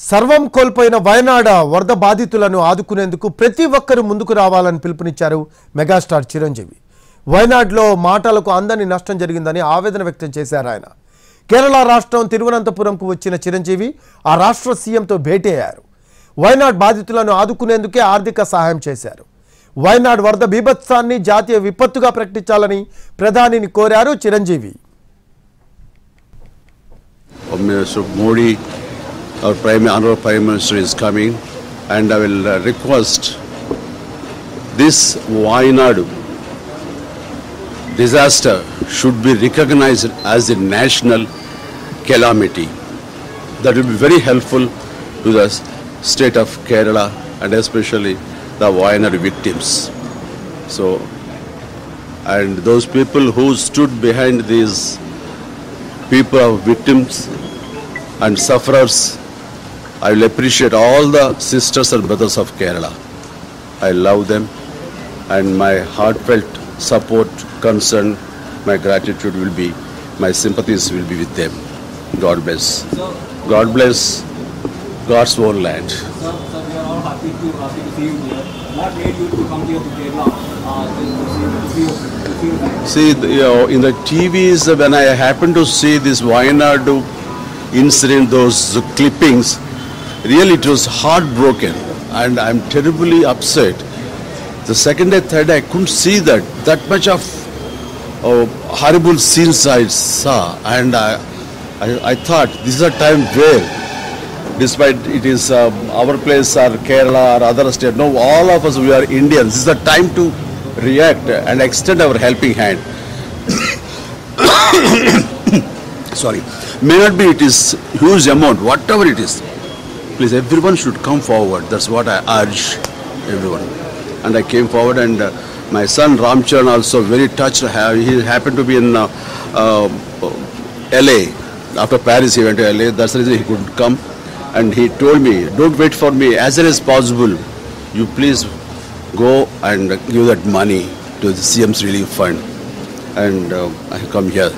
సర్వం కోల్పోయిన వయనాడ వరద బాధితులను ఆదుకునేందుకు ప్రతి ఒక్కరూ ముందుకు రావాలని పిలుపునిచ్చారు మెగాస్టార్ చిరంజీవి. వయనాడ్లో మాటలకు అందని నష్టం జరిగిందని ఆవేదన వ్యక్తం చేశారు ఆయన. కేరళ రాష్ట్రం తిరువనంతపురంకు వచ్చిన చిరంజీవి ఆ రాష్ట్ర సీఎంతో భేటీ అయ్యారు. వయనాడ్ బాధితులను ఆదుకునేందుకే ఆర్థిక సహాయం చేశారు. వయనాడ్ వరద బీభత్సాన్ని జాతీయ విపత్తుగా ప్రకటించాలని ప్రధానిని కోరారు Chiranjeevi. Modi, our Honorable Prime Minister is coming, and I will request this Wayanad disaster should be recognized as a national calamity. That will be very helpful to the state of Kerala and especially the Wayanad victims. So, and those people who stood behind these people of victims and sufferers, I will appreciate all the sisters and brothers of Kerala. I love them, and my heartfelt support, concern, my gratitude will be, my sympathies will be with them. God bless. God bless God's own land. Sir, we are all happy to see you here. What made you to come here to Kerala to see you? See, in the TVs, when I happened to see this Wayanad incident, those clippings, really it was heartbroken, and I'm terribly upset. The second day, third day, I couldn't see that much of horrible scenes I saw, and I thought this is a time where, despite it is our place or Kerala or other state, no, all of us, we are Indians. This is the time to react and extend our helping hand. Sorry, may not be it is huge amount, whatever it is. Please, everyone should come forward. That's what I urge everyone. And I came forward, and my son Ramcharan also very touched. He happened to be in LA. After Paris, he went to LA. That's the reason he couldn't come. And he told me, don't wait for me. As soon as possible, you please go and give that money to the CM's Relief Fund. And I come here.